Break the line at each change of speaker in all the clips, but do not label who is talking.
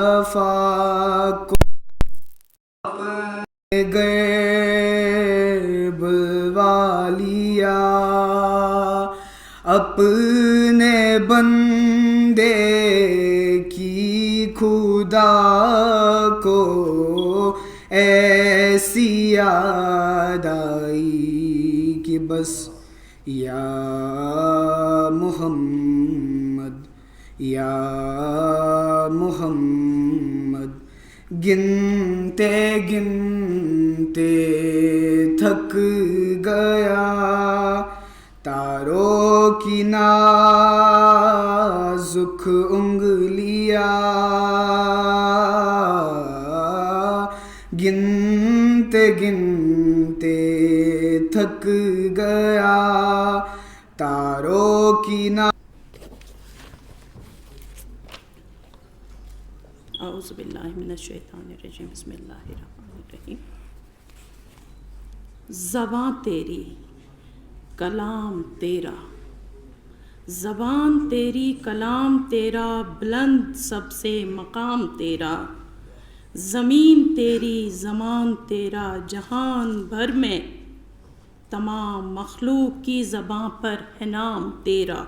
مصطفیٰ کو غیب والیا، اپنے بندے کی خدا کو ایسی یاد آئی کہ بس یا محمد یا محمد، گنتے گنتے تھک گیا تاروں کی نازک انگلیاں، گنتے گنتے تھک گیا تاروں کی
اعوذ باللہ من الشیطان الرجیم، بسم اللہ الرحمن الرحیم۔ زباں تیری کلام تیرا، زبان تیری کلام تیرا، بلند سب سے مقام تیرا، زمین تیری زمان تیرا، جہان بھر میں تمام مخلوق کی زباں پر ہے نام تیرا،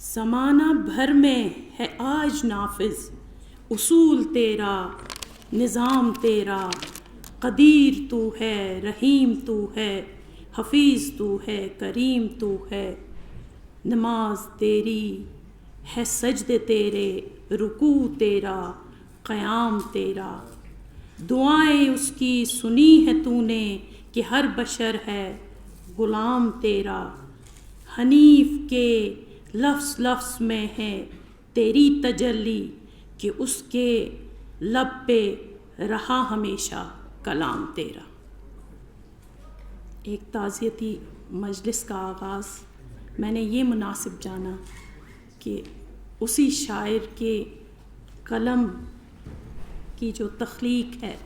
زمانہ بھر میں ہے آج نافذ اصول تیرا، نظام تیرا، قدیر تو ہے، رحیم تو ہے، حفیظ تو ہے، کریم تو ہے، نماز تیری ہے، سجدے تیرے، رکوع تیرا، قیام تیرا، دعائیں اس کی سنی ہے تو نے کہ ہر بشر ہے غلام تیرا، حنیف کے لفظ لفظ میں ہے تیری تجلی کہ اس کے لب پہ رہا ہمیشہ کلام تیرا۔ ایک تعزیتی مجلس کا آغاز میں نے یہ مناسب جانا کہ اسی شاعر کے قلم کی جو تخلیق ہے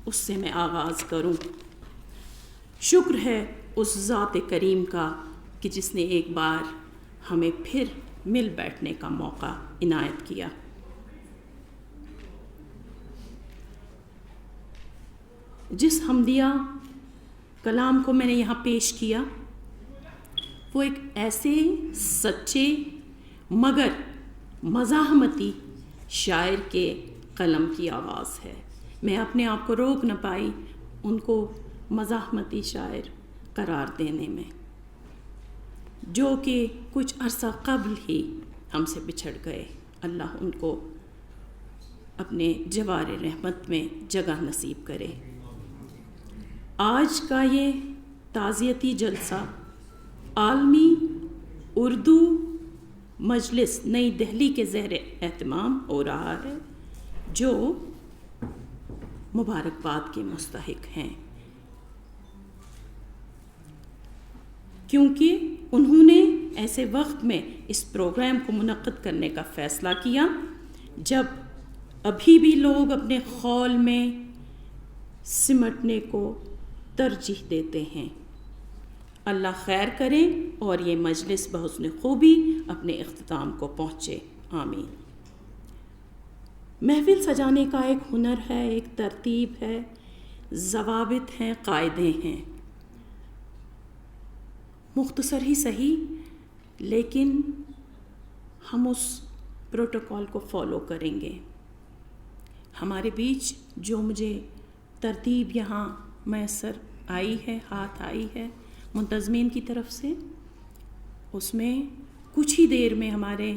اس سے میں آغاز کروں۔ شکر ہے اس ذات کریم کا کہ جس نے ایک بار ہمیں پھر مل بیٹھنے کا موقع عنایت کیا۔ جس حمدیہ کلام کو میں نے یہاں پیش کیا وہ ایک ایسے سچے مگر مزاحمتی شاعر کے قلم کی آواز ہے، میں اپنے آپ کو روک نہ پائی ان کو مزاحمتی شاعر قرار دینے میں، جو کہ کچھ عرصہ قبل ہی ہم سے بچھڑ گئے۔ اللہ ان کو اپنے جوار رحمت میں جگہ نصیب کرے۔ آج کا یہ تعزیتی جلسہ عالمی اردو مجلس نئی دہلی کے زیر اہتمام ہو رہا ہے، جو مبارکباد کے مستحق ہیں، کیونکہ انہوں نے ایسے وقت میں اس پروگرام کو منعقد کرنے کا فیصلہ کیا جب ابھی بھی لوگ اپنے خول میں سمٹنے کو ترجیح دیتے ہیں۔ اللہ خیر کرے اور یہ مجلس بحسن خوبی اپنے اختتام کو پہنچے، آمین۔ محفل سجانے کا ایک ہنر ہے، ایک ترتیب ہے، ضوابط ہیں، قاعدے ہیں، مختصر ہی صحیح لیکن ہم اس پروٹوکول کو فالو کریں گے۔ ہمارے بیچ جو مجھے ترتیب یہاں میسر آئی ہے، ہاتھ آئی ہے منتظمین کی طرف سے، اس میں کچھ ہی دیر میں ہمارے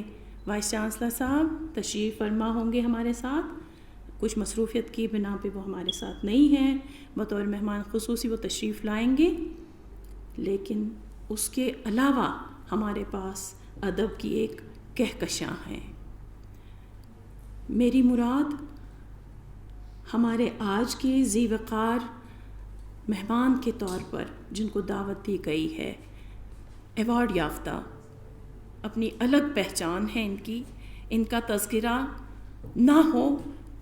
وائس چانسلر صاحب تشریف فرما ہوں گے ہمارے ساتھ، کچھ مصروفیت کی بنا پہ وہ ہمارے ساتھ نہیں ہیں، بطور مہمان خصوصی وہ تشریف لائیں گے، لیکن اس کے علاوہ ہمارے پاس ادب کی ایک کہکشاں ہے۔ میری مراد ہمارے آج کے ذی وقار مہمان کے طور پر جن کو دعوت دی گئی ہے، ایوارڈ یافتہ، اپنی الگ پہچان ہے ان کا تذکرہ نہ ہو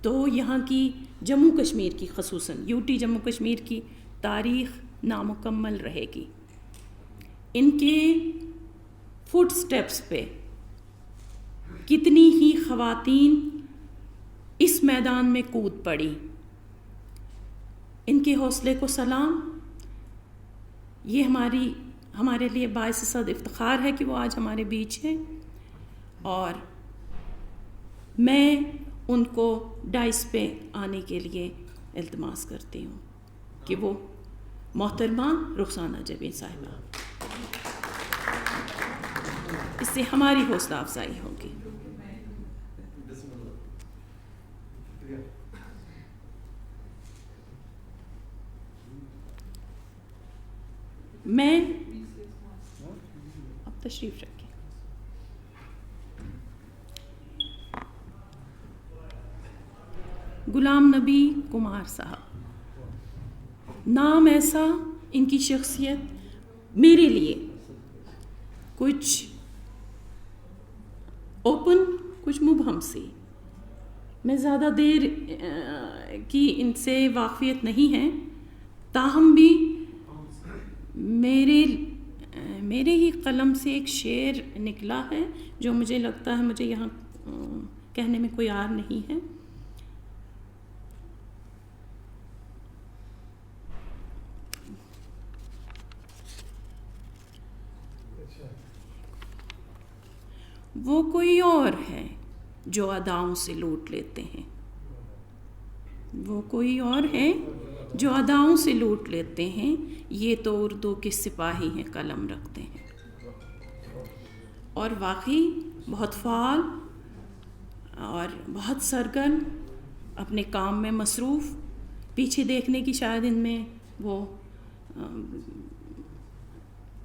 تو یہاں کی جموں کشمیر کی، خصوصاً یوٹی جموں کشمیر کی تاریخ نامکمل رہے گی۔ ان کے فٹ سٹیپس پہ کتنی ہی خواتین اس میدان میں کود پڑی. ان کے حوصلے کو سلام. یہ ہمارے لیے باعث صد افتخار ہے کہ وہ آج ہمارے بیچ ہیں، اور میں ان کو ڈائس پہ آنے کے لیے التماس کرتی ہوں کہ وہ محترمہ رخسانہ جبین صاحبہ، اس سے ہماری حوصلہ افزائی ہوگی. میں اب تشریف رکھیں. غلام نبی کمار صاحب، نام ایسا، ان کی شخصیت میرے لیے کچھ اوپن کچھ مبہم سی. میں زیادہ دیر کی ان سے واقفیت نہیں ہے، تاہم بھی میرے ہی قلم سے ایک شعر نکلا ہے جو مجھے لگتا ہے مجھے یہاں کہنے میں کوئی عار نہیں ہے. وہ کوئی اور ہے جو اداؤں سے لوٹ لیتے ہیں، وہ کوئی اور ہے جو اداؤں سے لوٹ لیتے ہیں، یہ تو اردو کے سپاہی ہیں قلم رکھتے ہیں. اور واقعی بہت فعال اور بہت سرگرم، اپنے کام میں مصروف، پیچھے دیکھنے کی شاید ان میں وہ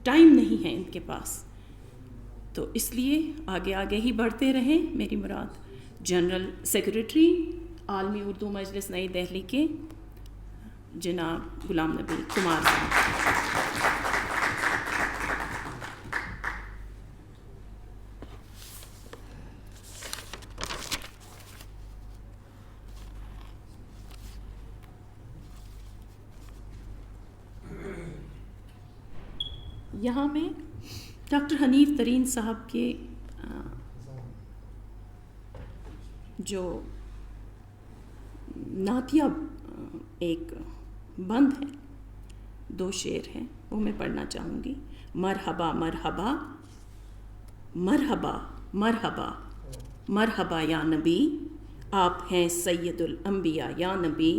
ٹائم نہیں ہے ان کے پاس. تو اس لیے آگے آگے ہی بڑھتے رہیں. میری مراد جنرل سیکریٹری عالمی اردو مجلس نئی دہلی کے جناب غلام نبی کمار صاحب. یہاں میں ڈاکٹر حنیف ترین صاحب کے جو نعتیہ ایک بند ہے، 2 شعر ہیں، وہ میں پڑھنا چاہوں گی. مرحبا مرحبا مرحبا مرحبا مرحبا یا نبی، آپ ہیں سید الانبیاء یا نبی،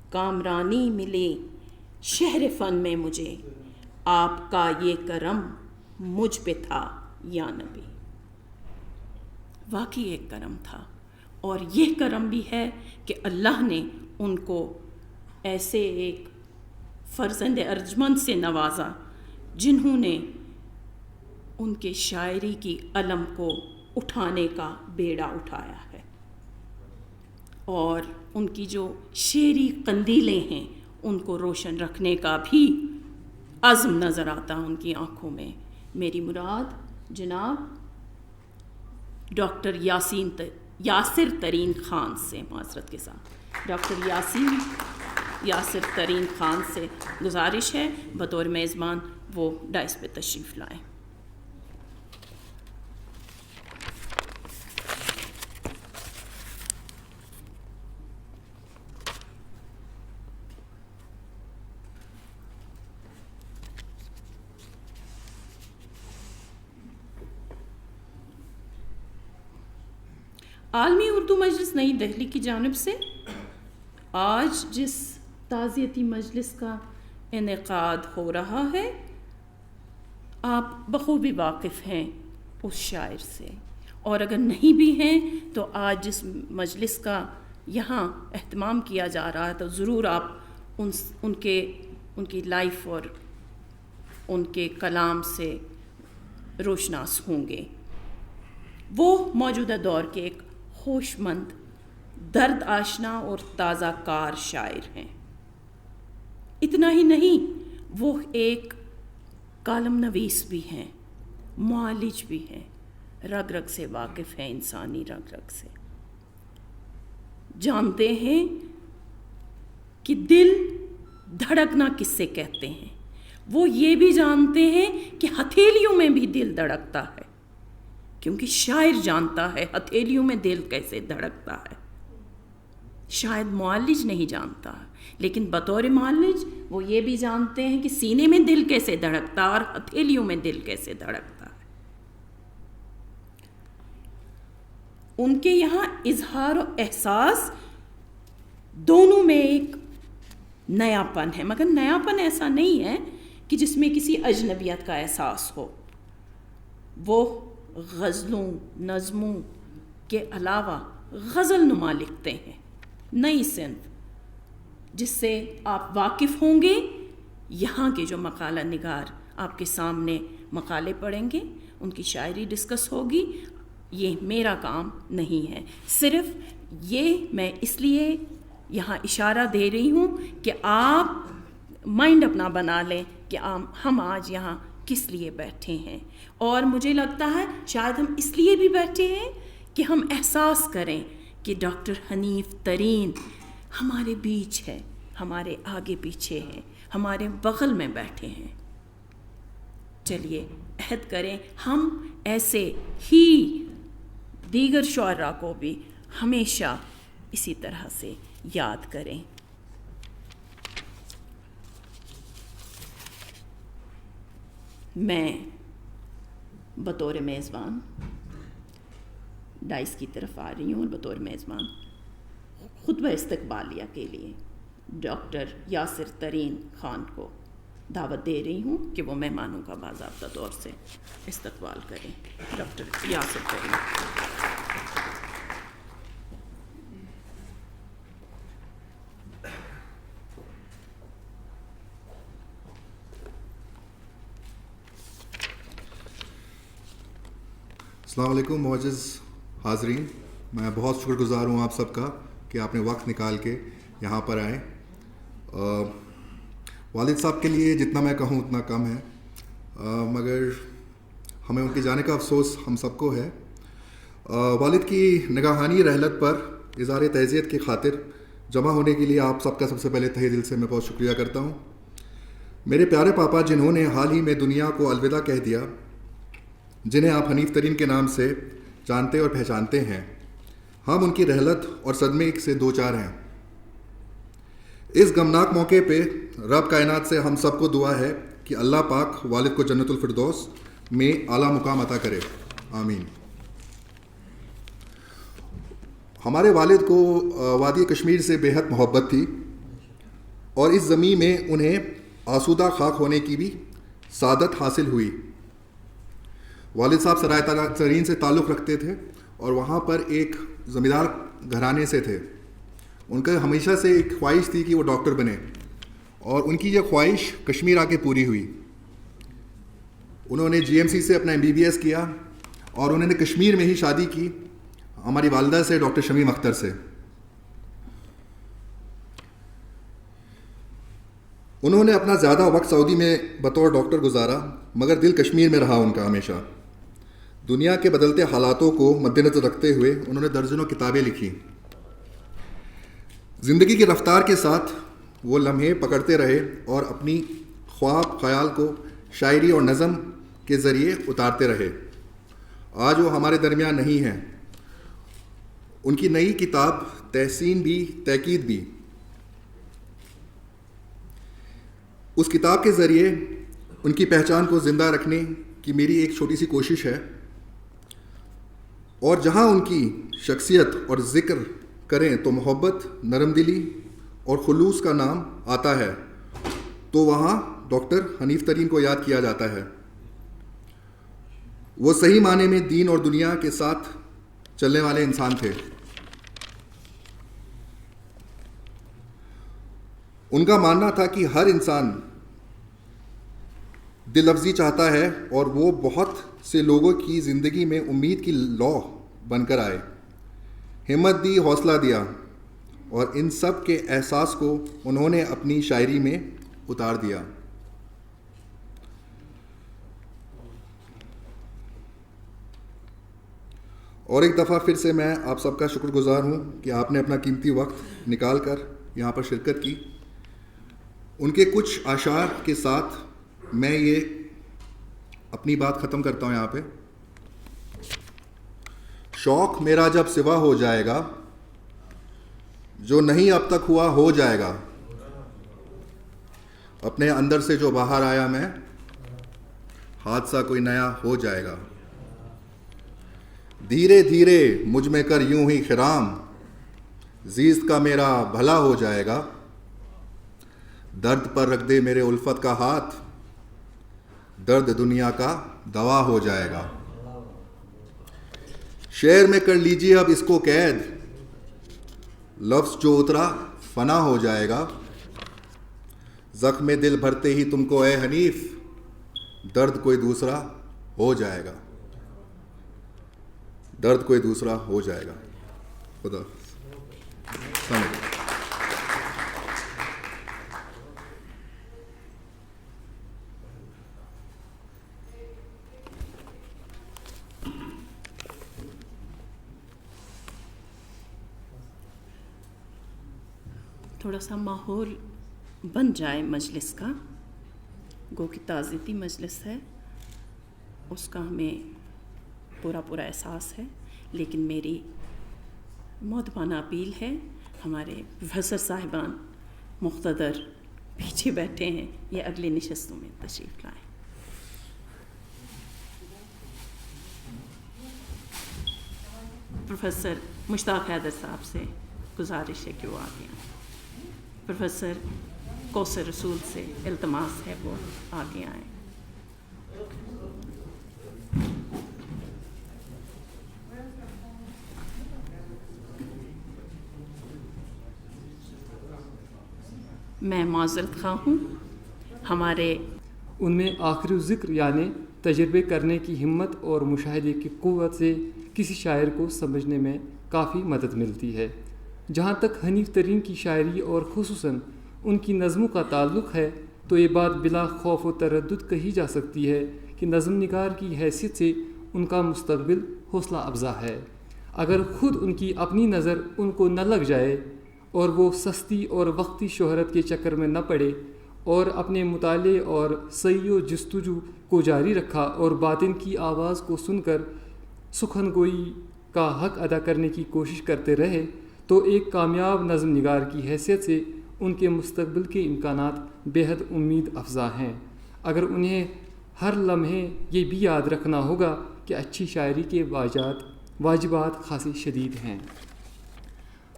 کامرانی ملے شہر فن میں مجھے، آپ کا یہ کرم مجھ پہ تھا یا نبی. واقعی ایک کرم تھا، اور یہ کرم بھی ہے کہ اللہ نے ان کو ایسے ایک فرزند ارجمند سے نوازا جنہوں نے ان کے شاعری کی علم کو اٹھانے کا بیڑا اٹھایا ہے، اور ان کی جو شعری قندیلیں ہیں ان کو روشن رکھنے کا بھی عزم نظر آتا ان کی آنکھوں میں. میری مراد جناب ڈاکٹر یاسر ترین خان سے، معذرت کے ساتھ ڈاکٹر یاسر ترین خان سے گزارش ہے بطور میزبان وہ ڈائس پہ تشریف لائیں. عالمی اردو مجلس نئی دہلی کی جانب سے آج جس تعزیتی مجلس کا انعقاد ہو رہا ہے، آپ بخوبی واقف ہیں اس شاعر سے، اور اگر نہیں بھی ہیں تو آج جس مجلس کا یہاں اہتمام کیا جا رہا ہے تو ضرور آپ ان کی لائف اور ان کے کلام سے روشناس ہوں گے. وہ موجودہ دور کے ایک ہوش مند، درد آشنا اور تازہ کار شاعر ہیں. اتنا ہی نہیں، وہ ایک کالم نویس بھی ہیں، معالج بھی ہیں، رگ رگ سے واقف ہیں، انسانی رگ رگ سے جانتے ہیں کہ دل دھڑکنا کس سے کہتے ہیں. وہ یہ بھی جانتے ہیں کہ ہتھیلیوں میں بھی دل دھڑکتا ہے، کیونکہ شاعر جانتا ہے ہتھیلیوں میں دل کیسے دھڑکتا ہے. شاید معالج نہیں جانتا، لیکن بطور معالج وہ یہ بھی جانتے ہیں کہ سینے میں دل کیسے دھڑکتا اور ہتھیلیوں میں دل کیسے دھڑکتا ہے۔ ان کے یہاں اظہار و احساس دونوں میں ایک نیا پن ہے، مگر نیا پن ایسا نہیں ہے کہ جس میں کسی اجنبیت کا احساس ہو۔ وہ غزلوں نظموں کے علاوہ غزل نما لکھتے ہیں، نئی صنف جس سے آپ واقف ہوں گے۔ یہاں کے جو مقالہ نگار آپ کے سامنے مقالے پڑھیں گے، ان کی شاعری ڈسکس ہوگی۔ یہ میرا کام نہیں ہے، صرف یہ میں اس لیے یہاں اشارہ دے رہی ہوں کہ آپ مائنڈ اپنا بنا لیں کہ ہم آج یہاں کس لیے بیٹھے ہیں۔ اور مجھے لگتا ہے شاید ہم اس لیے بھی بیٹھے ہیں کہ ہم احساس کریں کہ ڈاکٹر حنیف ترین ہمارے بیچ ہے، ہمارے آگے پیچھے ہے، ہمارے بغل میں بیٹھے ہیں۔ چلیے عہد کریں ہم ایسے ہی دیگر شعراء کو بھی ہمیشہ اسی طرح سے یاد کریں۔ میں بطور میزبان ڈائس کی طرف آ رہی ہوں اور بطور میزبان خطبہ استقبالیہ کے لیے ڈاکٹر یاسر ترین خان کو دعوت دے رہی ہوں کہ وہ مہمانوں کا باضابطہ طور سے استقبال کریں۔ ڈاکٹر یاسر ترین۔
السلام علیکم معزز حاضرین، میں بہت شکر گزار ہوں آپ سب کا کہ آپ نے وقت نکال کے یہاں پر آئیں۔ والد صاحب کے لیے جتنا میں کہوں اتنا کم ہے، مگر ہمیں ان کے جانے کا افسوس ہم سب کو ہے۔ والد کی نگاہانی رحلت پر اظہار تعزیت کی خاطر جمع ہونے کے لیے آپ سب کا سب سے پہلے تہہ دل سے میں بہت شکریہ کرتا ہوں۔ میرے پیارے پاپا جنہوں نے حال ہی میں دنیا کو الوداع کہہ دیا، جنہیں آپ حنیف ترین کے نام سے جانتے اور پہچانتے ہیں، ہم ان کی رحلت اور صدمے سے دو چار ہیں۔ اس غمناک موقع پہ رب کائنات سے ہم سب کو دعا ہے کہ اللہ پاک والد کو جنت الفردوس میں اعلیٰ مقام عطا کرے، آمین۔ ہمارے والد کو وادی کشمیر سے بے حد محبت تھی اور اس زمین میں انہیں آسودہ خاک ہونے کی بھی سعادت حاصل ہوئی۔ والد صاحب سرائے ترین سے تعلق رکھتے تھے اور وہاں پر ایک زمیندار گھرانے سے تھے۔ ان کا ہمیشہ سے ایک خواہش تھی کہ وہ ڈاکٹر بنے، اور ان کی یہ خواہش کشمیر آ کے پوری ہوئی۔ انہوں نے جی ایم سی سے اپنا MBBS کیا اور انہوں نے کشمیر میں ہی شادی کی ہماری والدہ سے، ڈاکٹر شمیم اختر سے۔ انہوں نے اپنا زیادہ وقت سعودی میں بطور ڈاکٹر گزارا، مگر دل کشمیر میں رہا ان کا ہمیشہ۔ دنیا کے بدلتے حالاتوں کو مد نظر رکھتے ہوئے انہوں نے درجنوں کتابیں لکھی۔ زندگی کی رفتار کے ساتھ وہ لمحے پکڑتے رہے اور اپنی خواب خیال کو شاعری اور نظم کے ذریعے اتارتے رہے۔ آج وہ ہمارے درمیان نہیں ہیں۔ ان کی نئی کتاب تحسین بھی تاکید بھی، اس کتاب کے ذریعے ان کی پہچان کو زندہ رکھنے کی میری ایک چھوٹی سی کوشش ہے، اور جہاں ان کی شخصیت اور ذکر کریں تو محبت، نرم دلی اور خلوص کا نام آتا ہے، تو وہاں ڈاکٹر حنیف ترین کو یاد کیا جاتا ہے۔ وہ صحیح معنی میں دین اور دنیا کے ساتھ چلنے والے انسان تھے۔ ان کا ماننا تھا کہ ہر انسان دل لفظی چاہتا ہے اور وہ بہت سے لوگوں کی زندگی میں امید کی لوح بن کر آئے، ہمت دی، حوصلہ دیا، اور ان سب کے احساس کو انہوں نے اپنی شاعری میں اتار دیا۔ اور ایک دفعہ پھر سے میں آپ سب کا شکر گزار ہوں کہ آپ نے اپنا قیمتی وقت نکال کر یہاں پر شرکت کی۔ ان کے کچھ اشعار کے ساتھ میں یہ اپنی بات ختم کرتا ہوں یہاں پہ۔ شوق میرا جب سوا ہو جائے گا، جو نہیں اب تک ہوا ہو جائے گا. اپنے اندر سے جو باہر آیا میں, حادثہ کوئی نیا ہو جائے گا. دھیرے دھیرے مجھ میں کر یوں ہی خرام, زیست کا میرا بھلا ہو جائے گا. درد پر رکھ دے میرے الفت کا ہاتھ, درد دنیا کا دوا ہو جائے گا. شعر میں کر لیجیے اب اس کو قید, لفظ جو اترا فنا ہو جائے گا. زخم دل بھرتے ہی تم کو اے حنیف, درد کوئی دوسرا ہو جائے گا. درد کوئی دوسرا ہو جائے گا. خدا السلام علیکم.
تھوڑا سا ماحول بن جائے مجلس کا, گو کہ تعزیتی مجلس ہے, اس کا ہمیں پورا احساس ہے, لیکن میری مؤدبانہ اپیل ہے, ہمارے پروفیسر صاحبان مقتدر پیچھے بیٹھے ہیں, یہ اگلی نشستوں میں تشریف لائیں. پروفیسر مشتاق حیدر صاحب سے گزارش ہے کہ وہ آگے آئیں. پروفیسر کوثر رسول سے التماس ہے وہ آگے آئیں. میں معذرت خواہ ہوں, ہمارے
ان میں آخری ذکر یعنی تجربے کرنے کی ہمت اور مشاہدے کی قوت سے کسی شاعر کو سمجھنے میں کافی مدد ملتی ہے. جہاں تک حنیف ترین کی شاعری اور خصوصاً ان کی نظموں کا تعلق ہے تو یہ بات بلا خوف و تردد کہی جا سکتی ہے کہ نظم نگار کی حیثیت سے ان کا مستقبل حوصلہ افزا ہے. اگر خود ان کی اپنی نظر ان کو نہ لگ جائے اور وہ سستی اور وقتی شہرت کے چکر میں نہ پڑے اور اپنے مطالعے اور سعی و جستجو کو جاری رکھا اور باطن کی آواز کو سن کر سخن گوئی کا حق ادا کرنے کی کوشش کرتے رہے تو ایک کامیاب نظم نگار کی حیثیت سے ان کے مستقبل کے امکانات بے حد امید افزا ہیں. اگر انہیں ہر لمحے یہ بھی یاد رکھنا ہوگا کہ اچھی شاعری کے واجبات خاصی شدید ہیں.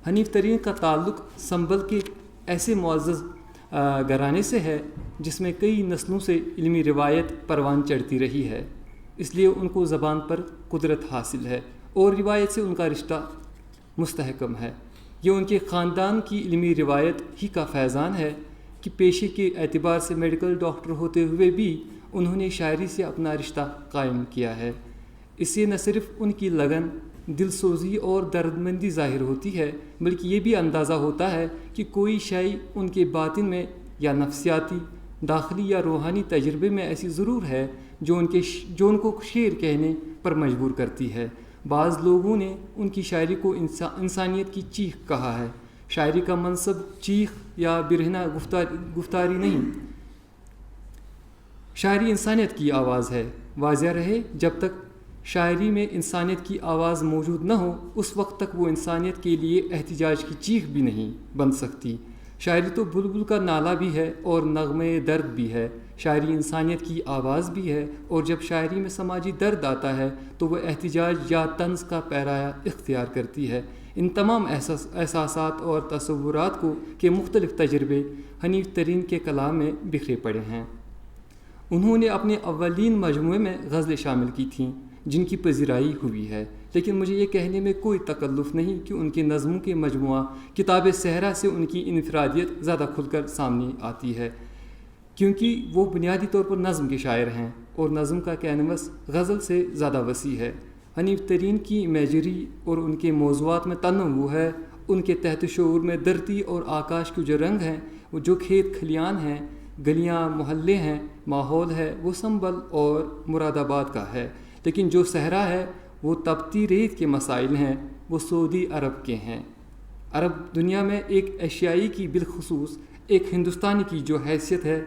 حنیف ترین کا تعلق سنبھل کے ایسے معزز گھرانے سے ہے جس میں کئی نسلوں سے علمی روایت پروان چڑھتی رہی ہے, اس لیے ان کو زبان پر قدرت حاصل ہے اور روایت سے ان کا رشتہ مستحکم ہے. یہ ان کے خاندان کی علمی روایت ہی کا فیضان ہے کہ پیشے کے اعتبار سے میڈیکل ڈاکٹر ہوتے ہوئے بھی انہوں نے شاعری سے اپنا رشتہ قائم کیا ہے. اس سے نہ صرف ان کی لگن, دل سوزی اور دردمندی ظاہر ہوتی ہے بلکہ یہ بھی اندازہ ہوتا ہے کہ کوئی شے ان کے باطن میں یا نفسیاتی, داخلی یا روحانی تجربے میں ایسی ضرور ہے جو ان کو شعر کہنے پر مجبور کرتی ہے. بعض لوگوں نے ان کی شاعری کو انسانیت کی چیخ کہا ہے. شاعری کا منصب چیخ یا برہنہ گفتاری نہیں, شاعری انسانیت کی آواز ہے. واضح رہے جب تک شاعری میں انسانیت کی آواز موجود نہ ہو اس وقت تک وہ انسانیت کے لیے احتجاج کی چیخ بھی نہیں بن سکتی. شاعری تو بلبل کا نالہ بھی ہے اور نغمے درد بھی ہے. شاعری انسانیت کی آواز بھی ہے اور جب شاعری میں سماجی درد آتا ہے تو وہ احتجاج یا طنز کا پیرایا اختیار کرتی ہے. ان تمام احساسات اور تصورات کے مختلف تجربے حنیف ترین کے کلام میں بکھرے پڑے ہیں. انہوں نے اپنے اولین مجموعے میں غزلیں شامل کی تھیں جن کی پذیرائی ہوئی ہے, لیکن مجھے یہ کہنے میں کوئی تکلف نہیں کہ ان کے نظموں کے مجموعہ کتاب صحرا سے ان کی انفرادیت زیادہ کھل کر سامنے آتی ہے کیونکہ وہ بنیادی طور پر نظم کے شاعر ہیں اور نظم کا کینوس غزل سے زیادہ وسیع ہے. حنیف ترین کی امیجری اور ان کے موضوعات میں تنوع ہے. ان کے تحت شعور میں دھرتی اور آکاش کے جو رنگ ہیں, وہ جو کھیت کھلیان ہیں, گلیاں محلے ہیں, ماحول ہے, وہ سنبل اور مراد آباد کا ہے. لیکن جو صحرا ہے وہ تپتی ریت کے مسائل ہیں, وہ سعودی عرب کے ہیں. عرب دنیا میں ایک ایشیائی کی بالخصوص ایک ہندوستانی کی جو حیثیت ہے,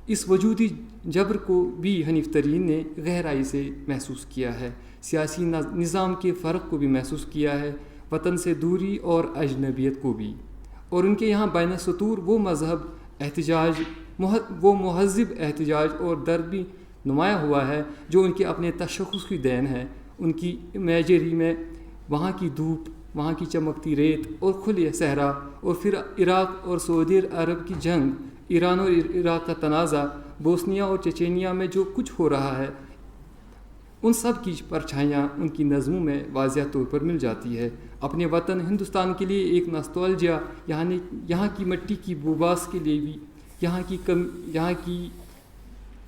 اس وجودی جبر کو بھی حنیف ترین نے گہرائی سے محسوس کیا ہے. سیاسی نظام کے فرق کو بھی محسوس کیا ہے. وطن سے دوری اور اجنبیت کو بھی، اور ان کے یہاں بین سطور وہ مہذب احتجاج اور درد بھی نمایاں ہوا ہے جو ان کے اپنے تشخص کی دین ہے۔ ان کی امیجری میں وہاں کی دھوپ، وہاں کی چمکتی ریت اور کھلے صحرا، اور پھر عراق اور سعودی عرب کی جنگ، ایران اور عراق کا تنازع، بوسنیا اور چچینیا میں جو کچھ ہو رہا ہے، ان سب کی پرچھائیاں ان کی نظموں میں واضح طور پر مل جاتی ہے۔ اپنے وطن ہندوستان کے لیے ایک نوسٹالجیا، یہاں کی مٹی کی بوباس کے لیے بھی، یہاں کی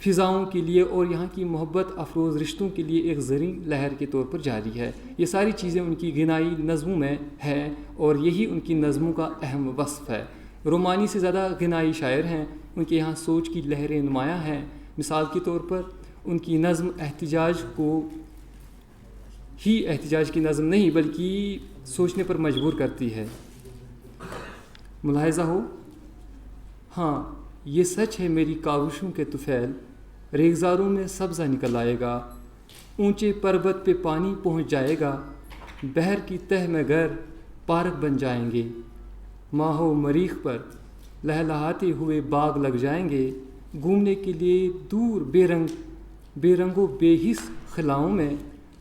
فضاؤں کے لیے اور یہاں کی محبت افروز رشتوں کے لیے ایک زرعی لہر کے طور پر جاری ہے۔ یہ ساری چیزیں ان کی غنائی نظموں میں ہیں اور یہی ان کی نظموں کا اہم وصف ہے۔ رومانی سے زیادہ غنائی شاعر ہیں، ان کے یہاں سوچ کی لہریں نمایاں ہیں۔ مثال کے طور پر ان کی نظم احتجاج کی نظم نہیں بلکہ سوچنے پر مجبور کرتی ہے۔ ملاحظہ ہو، ہاں یہ سچ ہے میری کاوشوں کے طفیل، ریگزاروں میں سبزہ نکل آئے گا، اونچے پربت پہ پانی پہنچ جائے گا، بحر کی تہ میں گھر پارک بن جائیں گے، ماہ و مریخ پر لہلہاتے ہوئے باغ لگ جائیں گے، گھومنے کے لیے دور بے رنگ و بے حس خلاؤں میں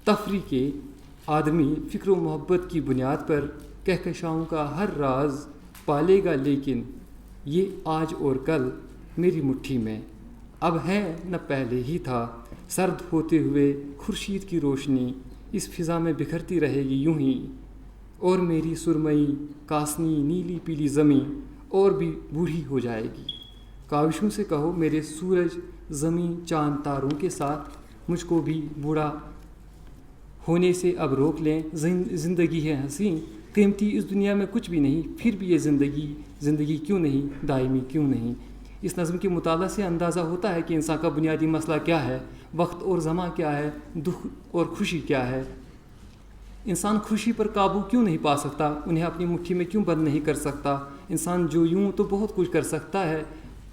تفریح کے آدمی فکر و محبت کی بنیاد پر کہکشاؤں کا ہر راز پالے گا، لیکن یہ آج اور کل میری مٹھی میں اب ہے نہ پہلے ہی تھا۔ سرد ہوتے ہوئے خورشید کی روشنی اس فضا میں بکھرتی رہے گی یوں ہی، اور میری سرمئی کاسنی نیلی پیلی زمین اور بھی بوڑھی ہو جائے گی۔ کاوشوں سے کہو میرے سورج زمین چاند تاروں کے ساتھ مجھ کو بھی بوڑھا ہونے سے اب روک لیں، زندگی ہے حسین، قیمتی اس دنیا میں کچھ بھی نہیں، پھر بھی یہ زندگی کیوں نہیں، دائمی کیوں نہیں۔ اس نظم کے مطالعہ سے اندازہ ہوتا ہے کہ انسان کا بنیادی مسئلہ کیا ہے، وقت اور زمان کیا ہے، دکھ اور خوشی کیا ہے۔ انسان خوشی پر قابو کیوں نہیں پا سکتا، انہیں اپنی مٹھی میں کیوں بند نہیں کر سکتا۔ انسان جو یوں تو بہت کچھ کر سکتا ہے،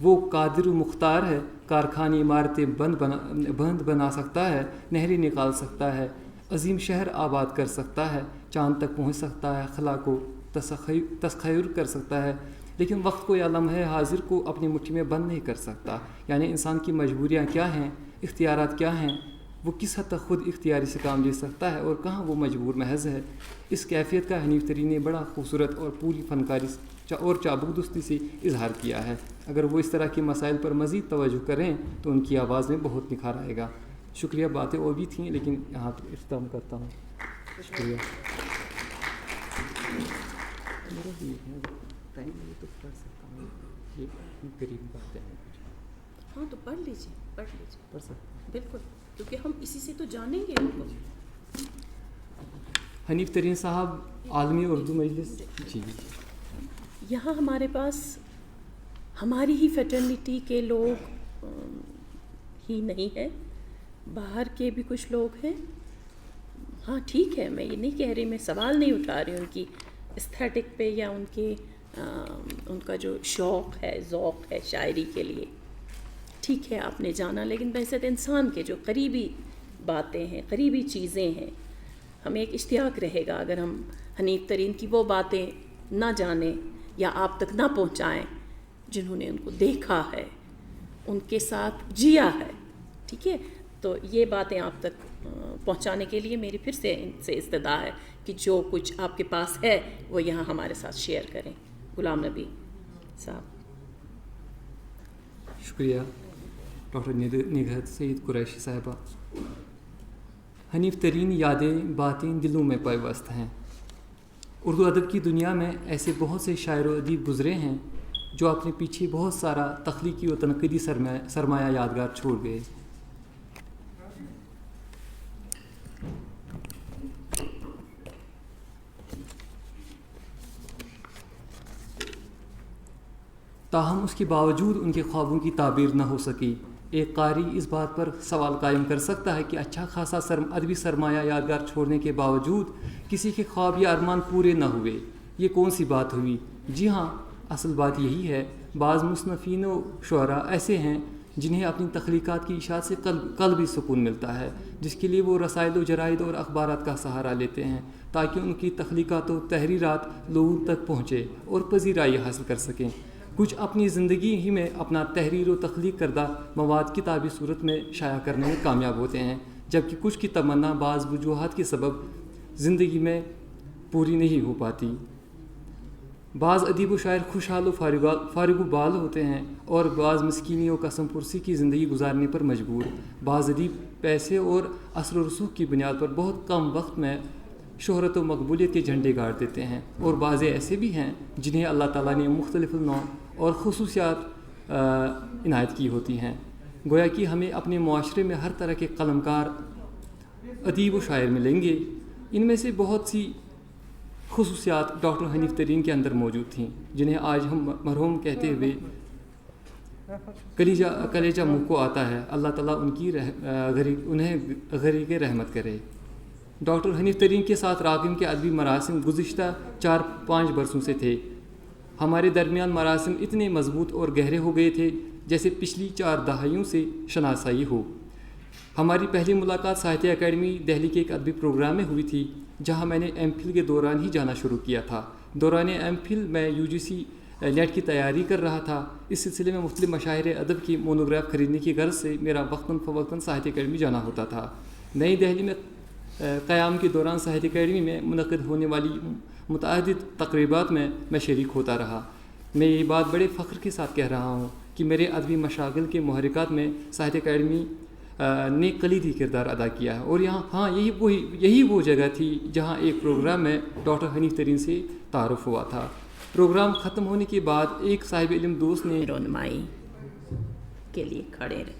وہ قادر و مختار ہے، کارخانے عمارتیں بند بنا سکتا ہے، نہریں نکال سکتا ہے، عظیم شہر آباد کر سکتا ہے، چاند تک پہنچ سکتا ہے، خلا کو تسخیر کر سکتا ہے، لیکن وقت کو یا لمحہ حاضر کو اپنی مٹھی میں بند نہیں کر سکتا۔ یعنی انسان کی مجبوریاں کیا ہیں، اختیارات کیا ہیں، وہ کس حد تک خود اختیاری سے کام لے سکتا ہے اور کہاں وہ مجبور محض ہے۔ اس کیفیت کا حنیف ترین نے بڑا خوبصورت اور پوری فنکاری اور چابک دستی سے اظہار کیا ہے۔ اگر وہ اس طرح کے مسائل پر مزید توجہ کریں تو ان کی آواز میں بہت نکھار آئے گا۔ شکریہ، باتیں اور بھی تھیں لیکن یہاں پہ اختتام کرتا ہوں۔ شکریہ۔
ہاں تو پڑھ لیجیے بالکل، کیونکہ ہم اسی سے تو جانیں گے ان کو۔
حنیف ترین صاحب، عالمی اردو مجلس۔ جی
یہاں ہمارے پاس ہماری ہی فیٹرنیٹی کے لوگ ہی نہیں ہیں، باہر کے بھی کچھ لوگ ہیں۔ ہاں ٹھیک ہے، میں یہ نہیں کہہ رہی، میں سوال نہیں اٹھا رہی ان کی استھیٹک پہ یا ان کا جو شوق ہے، ذوق ہے شاعری کے لیے، ٹھیک ہے آپ نے جانا، لیکن بحثیت انسان کے جو قریبی باتیں ہیں، قریبی چیزیں ہیں، ہمیں ایک اشتیاق رہے گا اگر ہم حنیف ترین کی وہ باتیں نہ جانیں یا آپ تک نہ پہنچائیں جنہوں نے ان کو دیکھا ہے، ان کے ساتھ جیا ہے، ٹھیک ہے۔ تو یہ باتیں آپ تک پہنچانے کے لیے میری پھر سے ان سے استدعا ہے کہ جو کچھ آپ کے پاس ہے وہ یہاں ہمارے ساتھ شیئر کریں۔ غلام نبی صاحب۔
شکریہ ڈاکٹر نگہت سعید قریشی صاحبہ۔ حنیف ترین یادیں، باتیں دلوں میں پیوست ہیں۔ اردو ادب کی دنیا میں ایسے بہت سے شاعر و ادیب گزرے ہیں جو اپنے پیچھے بہت سارا تخلیقی و تنقیدی سرمایہ یادگار چھوڑ گئے۔ تاہم اس کے باوجود ان کے خوابوں کی تعبیر نہ ہو سکی۔ ایک قاری اس بات پر سوال قائم کر سکتا ہے کہ اچھا خاصا ادبی سرمایہ یادگار چھوڑنے کے باوجود کسی کے خواب یا ارمان پورے نہ ہوئے، یہ کون سی بات ہوئی؟ جی ہاں، اصل بات یہی ہے۔ بعض مصنفین و شعراء ایسے ہیں جنہیں اپنی تخلیقات کی اشاعت سے قلبی سکون ملتا ہے، جس کے لیے وہ رسائل و جرائد اور اخبارات کا سہارا لیتے ہیں تاکہ ان کی تخلیقات و تحریرات لوگوں تک پہنچے اور پذیرائی حاصل کر سکیں۔ کچھ اپنی زندگی ہی میں اپنا تحریر و تخلیق کردہ مواد کتابی صورت میں شائع کرنے میں کامیاب ہوتے ہیں، جبکہ کچھ کی تمنا بعض وجوہات کے سبب زندگی میں پوری نہیں ہو پاتی۔ بعض ادیب و شاعر خوشحال و فارغ و بال ہوتے ہیں اور بعض مسکینی و قسم پرسی کی زندگی گزارنے پر مجبور۔ بعض ادیب پیسے اور اثر و رسوخ کی بنیاد پر بہت کم وقت میں شہرت و مقبولیت کے جھنڈے گاڑ دیتے ہیں، اور بعض ایسے بھی ہیں جنہیں اللہ تعالیٰ نے مختلف النوع اور خصوصیات عنایت کی ہوتی ہیں۔ گویا کہ ہمیں اپنے معاشرے میں ہر طرح کے قلمکار ادیب و شاعر ملیں گے۔ ان میں سے بہت سی خصوصیات ڈاکٹر حنیف ترین کے اندر موجود تھیں، جنہیں آج ہم مرحوم کہتے ہوئے کلیجہ منہ کو آتا ہے۔ اللہ تعالیٰ انہیں غریق رحمت کرے۔ ڈاکٹر حنیف ترین کے ساتھ راغب کے ادبی مراسم گزشتہ 4-5 برسوں سے تھے۔ ہمارے درمیان مراسم اتنے مضبوط اور گہرے ہو گئے تھے جیسے پچھلی 4 دہائیوں سے شناسائی ہو۔ ہماری پہلی ملاقات ساہتیہ اکیڈمی دہلی کے ایک ادبی پروگرام میں ہوئی تھی، جہاں میں نے ایم فل کے دوران ہی جانا شروع کیا تھا۔ دوران ایم فل میں UGC نیٹ کی تیاری کر رہا تھا۔ اس سلسلے میں مختلف مشاہیر ادب کی مونوگراف خریدنے کی غرض سے میرا وقتاً فوقتاً ساہتیہ اکیڈمی جانا ہوتا تھا۔ نئی دہلی میں قیام کے دوران ساہتیہ اکیڈمی میں منعقد ہونے والی متعدد تقریبات میں شریک ہوتا رہا۔ میں یہ بات بڑے فخر کے ساتھ کہہ رہا ہوں کہ میرے ادبی مشاغل کے محرکات میں ساہتیہ اکیڈمی نے کلیدی کردار ادا کیا ہے، اور یہی وہ جگہ تھی جہاں ایک پروگرام میں ڈاکٹر حنیف ترین سے تعارف ہوا تھا۔ پروگرام ختم ہونے کے بعد ایک صاحب علم دوست نے
رونمائی کے لیے کھڑے رہو۔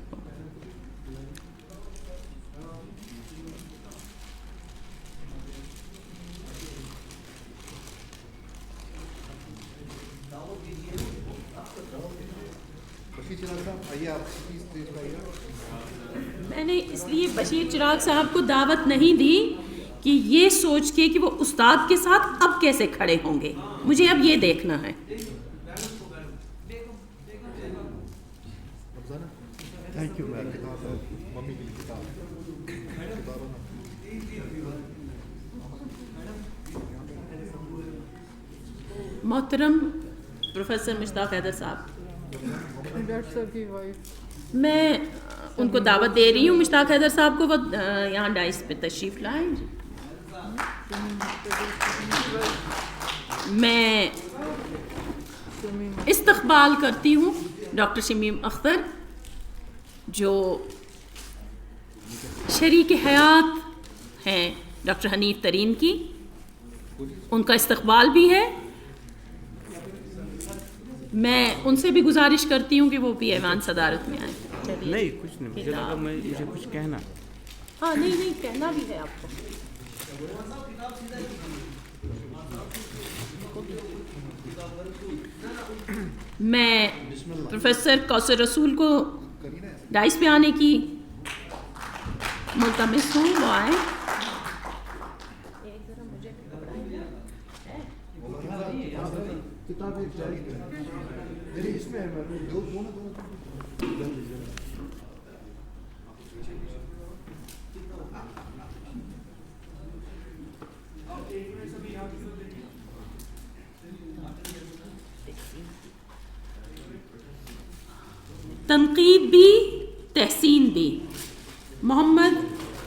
میں نے اس لیے بشیر چراغ صاحب کو دعوت نہیں دی کہ یہ سوچ کے کہ وہ استاد کے ساتھ اب کیسے کھڑے ہوں گے، مجھے اب یہ دیکھنا ہے۔ محترم پروفیسر مشتاق حیدر صاحب، میں ان کو دعوت دے رہی ہوں، مشتاق حیدر صاحب کو، وہ یہاں ڈائس پہ تشریف لائیں۔ میں استقبال کرتی ہوں ڈاکٹر شمیم اختر، جو شریک حیات ہیں ڈاکٹر حنیف ترین کی۔ ان کا استقبال بھی ہے۔ میں ان سے بھی گزارش کرتی ہوں کہ وہ بھی ایوان صدارت میں آئیں۔
نہیں کچھ نہیں، مجھے لگا مجھے کچھ کہنا۔
ہاں نہیں کہنا بھی ہے آپ کو۔ میں پروفیسر کوثر رسول کو ڈائس پہ آنے کی ملتمس ہوں، وہ آئیں۔ تنقید بھی تحسین بھی، محمد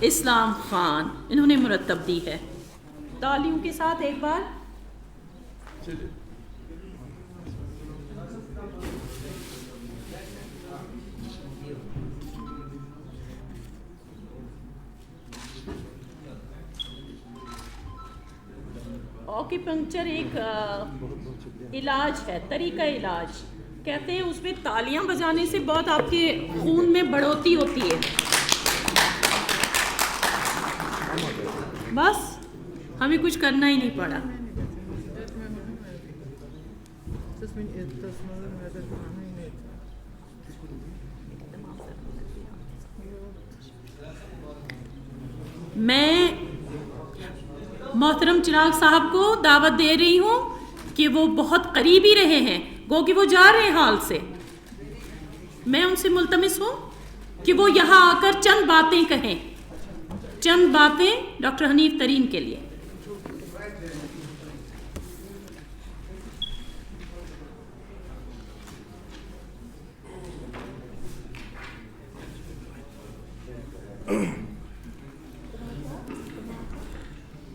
اسلام خان، انہوں نے مرتب دی ہے۔ تالیوں کے ساتھ ایک بار۔ آکیپنکچر ایک علاج ہے، طریقہ علاج کہتے ہیں، اس میں تالیاں بجانے سے بہت آپ کے خون میں بڑھوتی ہوتی ہے۔ بس ہمیں کچھ کرنا ہی نہیں پڑا۔ میں محترم چراغ صاحب کو دعوت دے رہی ہوں کہ وہ بہت قریبی رہے ہیں، گو کہ وہ جا رہے ہیں حال سے۔ میں ان سے ملتمس ہوں کہ وہ یہاں آ کر چند باتیں کہیں، چند باتیں ڈاکٹر حنیف ترین کے لیے.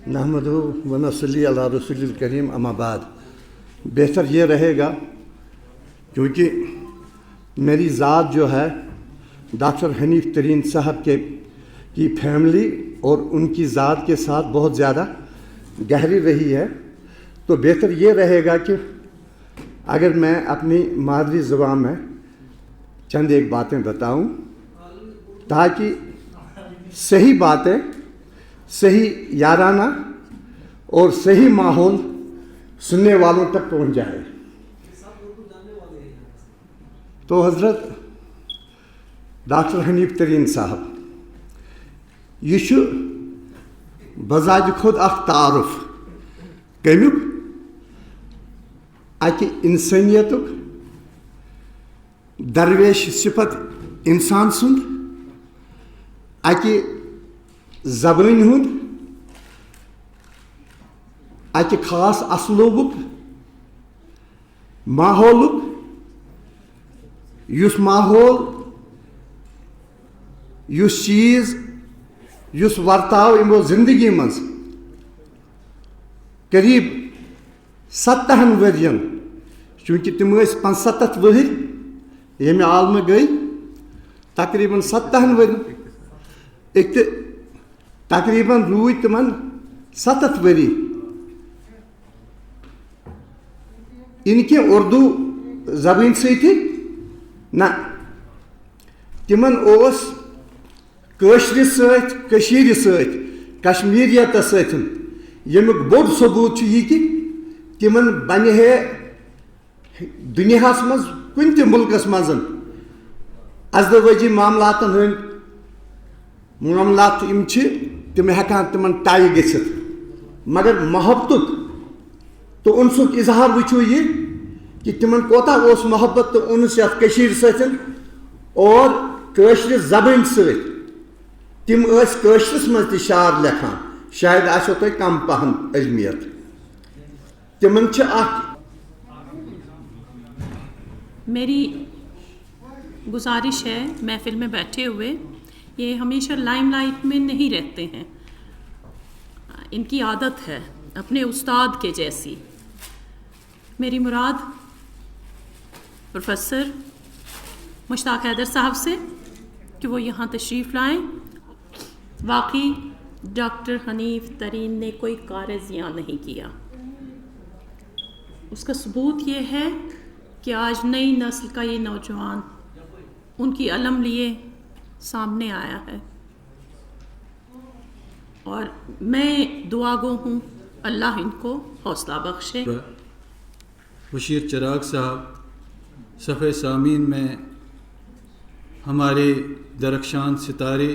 نحمدہ و نصلی علی رسول الکریم اما بعد. بہتر یہ رہے گا کیونکہ میری ذات جو ہے ڈاکٹر حنیف ترین صاحب کی فیملی اور ان کی ذات کے ساتھ بہت زیادہ گہری رہی ہے، تو بہتر یہ رہے گا کہ اگر میں اپنی مادری زبان میں چند ایک باتیں بتاؤں تاکہ صحیح باتیں، صحیح یارانہ اور صحیح ماحول سننے والوں تک پہنچ جائے. تو حضرت ڈاکٹر حنیف ترین صاحب یہ بذات خود اخ تعارف کمیک اکہ انسانیتک درویش صفت انسان سند اکہ زبان ہند اکہ خاص اسلوبک ماحولک یس ماحول یس چیز یس ورتاو یمو زندگی مز قریب 70 ورین چونکہ تم 75 ؤہر یمہ عالمہ گئی تقریباً 70 ورین ایک تقریباً روٗدۍ تمن 7 ؤری ان کے اردو زبان سۭتی نہ تمن اوس کٲشرِ سۭتۍ کٔشیٖرِ سۭتۍ کشمیٖریتس سۭتۍ ییٚمیُک بوٚڑ ثبوٗت چھُ یہِ کہِ تمن بنہِ ہے دُنیاہس منٛز کُنہِ تہِ مُلکس منٛز ازدوٲجی معاملاتن ہٕنٛدۍ معاملات یِم چھِ تم ہٮ۪کان تمن ٹاے گٔژھِتھ، مگر محبتُک تو انسُک اظہار وٕچھو یہ کہ تمن کوتاہ اوس محبت تو انس یتھ کٔشیٖرِ سۭتۍ اور کٲشرِ زبٲنۍ سۭتۍ. تم ٲسۍ کٲشرِس منٛز تہِ شعر لیکھان، شاید آسیو تۄہہِ کم پہن علمیت. تمن چھِ اکھ
میری گزارش ہے محفل میں بیٹھے ہوئے یہ ہمیشہ لائم لائٹ میں نہیں رہتے ہیں، ان کی عادت ہے اپنے استاد کے جیسی. میری مراد پروفیسر مشتاق حیدر صاحب سے کہ وہ یہاں تشریف لائیں. واقعی ڈاکٹر حنیف ترین نے کوئی کار زیاں نہیں کیا. اس کا ثبوت یہ ہے کہ آج نئی نسل کا یہ نوجوان ان کی علم لیے سامنے آیا ہے، اور میں دعا گو ہوں اللہ ان کو حوصلہ بخشے.
بشیر چراغ صاحب صفحہ سامعین میں ہمارے درخشان ستارے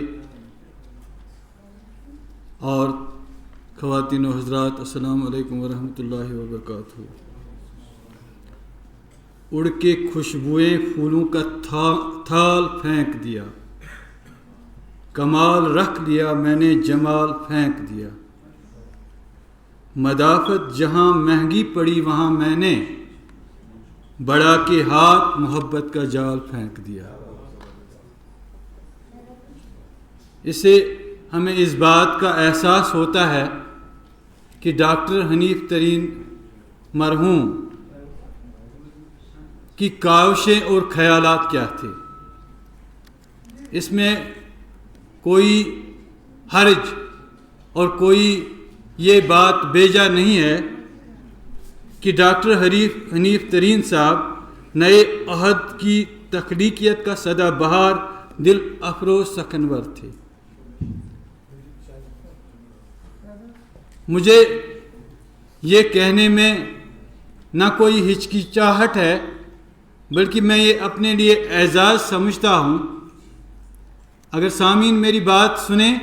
اور خواتین و حضرات السلام علیکم ورحمۃ اللہ وبرکاتہ. اڑ کے خوشبوئیں پھولوں کا تھال پھینک دیا، کمال رکھ لیا میں نے جمال پھینک دیا. مدافعت جہاں مہنگی پڑی وہاں میں نے بڑا کے ہاتھ محبت کا جال پھینک دیا. اس سے ہمیں اس بات کا احساس ہوتا ہے کہ ڈاکٹر حنیف ترین مرحوم کی کاوشیں اور خیالات کیا تھے. اس میں کوئی حرج اور کوئی یہ بات بیجا نہیں ہے کہ ڈاکٹر حنیف ترین صاحب نئے عہد کی تخلیقیت کا سدا بہار دل افروز سخنور تھے. مجھے یہ کہنے میں نہ کوئی ہچکچاہٹ ہے، بلکہ میں یہ اپنے لیے اعزاز سمجھتا ہوں. اگر سامعین میری بات سنیں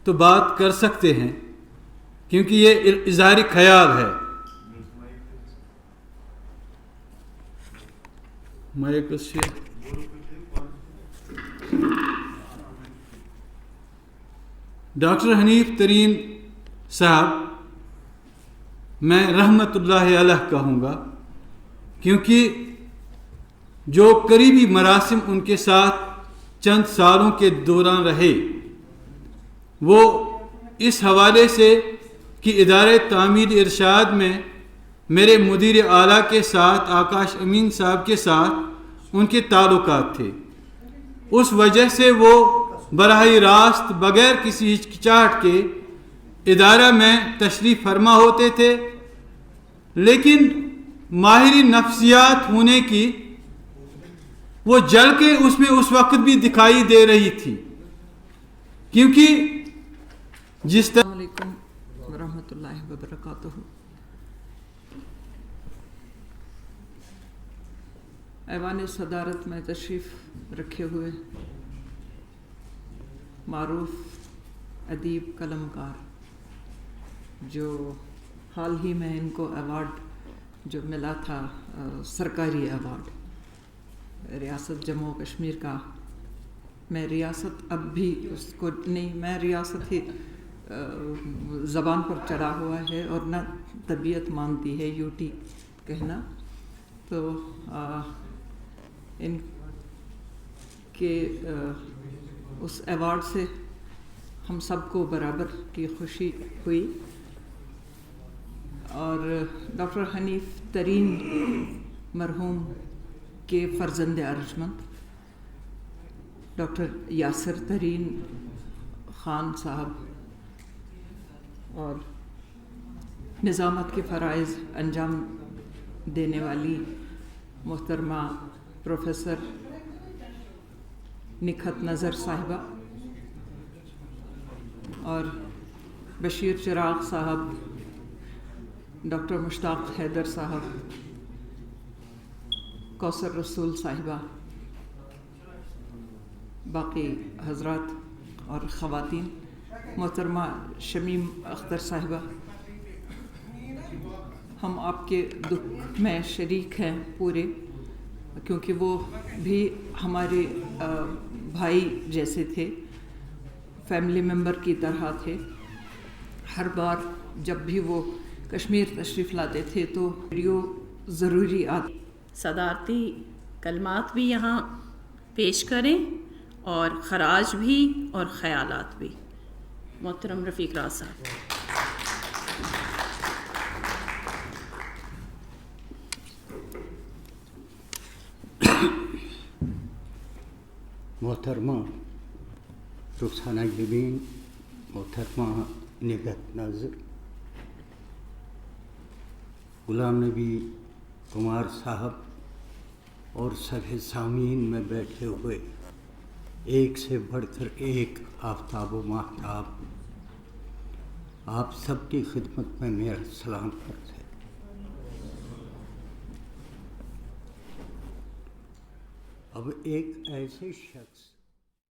تو بات کر سکتے ہیں، کیونکہ یہ اظہار خیال ہے. ڈاکٹر حنیف ترین صاحب میں رحمت اللہ علیہ کہوں گا، کیونکہ جو قریبی مراسم ان کے ساتھ چند سالوں کے دوران رہے وہ اس حوالے سے کہ ادارے تعمیر ارشاد میں میرے مدیر اعلیٰ کے ساتھ آکاش امین صاحب کے ساتھ ان کے تعلقات تھے، اس وجہ سے وہ براہ راست بغیر کسی ہچکچاہٹ کے ادارہ میں تشریف فرما ہوتے تھے، لیکن ماہر نفسیات ہونے کی وہ جل کے اس میں اس وقت بھی دکھائی دے رہی تھی، کیونکہ جس طرح
السلام علیکم ورحمۃ اللہ وبرکاتہ۔ ایوان صدارت میں تشریف رکھے ہوئے معروف ادیب قلمکار جو حال ہی میں ان کو ایوارڈ جو ملا تھا سرکاری ایوارڈ ریاست جموں و کشمیر کا، میں ریاست اب بھی اس کو نہیں، میں ریاست ہی زبان پر چڑھا ہوا ہے اور نہ طبیعت مانتی ہے یوٹی کہنا، تو ان کے اس ایوارڈ سے ہم سب کو برابر کی خوشی ہوئی، اور ڈاکٹر حنیف ترین مرحوم کے فرزند ارجمند ڈاکٹر یاسر ترین خان صاحب اور نظامت کے فرائض انجام دینے والی محترمہ پروفیسر نکھت نظر صاحبہ اور بشیر چراغ صاحب، ڈاکٹر مشتاق حیدر صاحب، کوثر رسول صاحبہ، باقی حضرات اور خواتین، محترمہ شمیم اختر صاحبہ، ہم آپ کے دکھ میں شریک ہیں پورے، کیونکہ وہ بھی ہمارے بھائی جیسے تھے، فیملی ممبر کی طرح تھے۔ ہر بار جب بھی وہ کشمیر تشریف لاتے تھے تو ویڈیو ضروری آتی۔
صدارتی کلمات بھی یہاں پیش کریں اور خراج بھی اور خیالات بھی۔ محترم رفیق راز صاحب۔
محترمہ رخسانہ جبین، محترمہ نکھت نظر، غلام نبی کمار صاحب اور سب سامعین میں بیٹھے ہوئے ایک سے بڑھ کر ایک آفتاب و ماہتاب، آپ سب کی خدمت میں میرا سلام کرتے ہیں۔ اب ایک ایسے شخص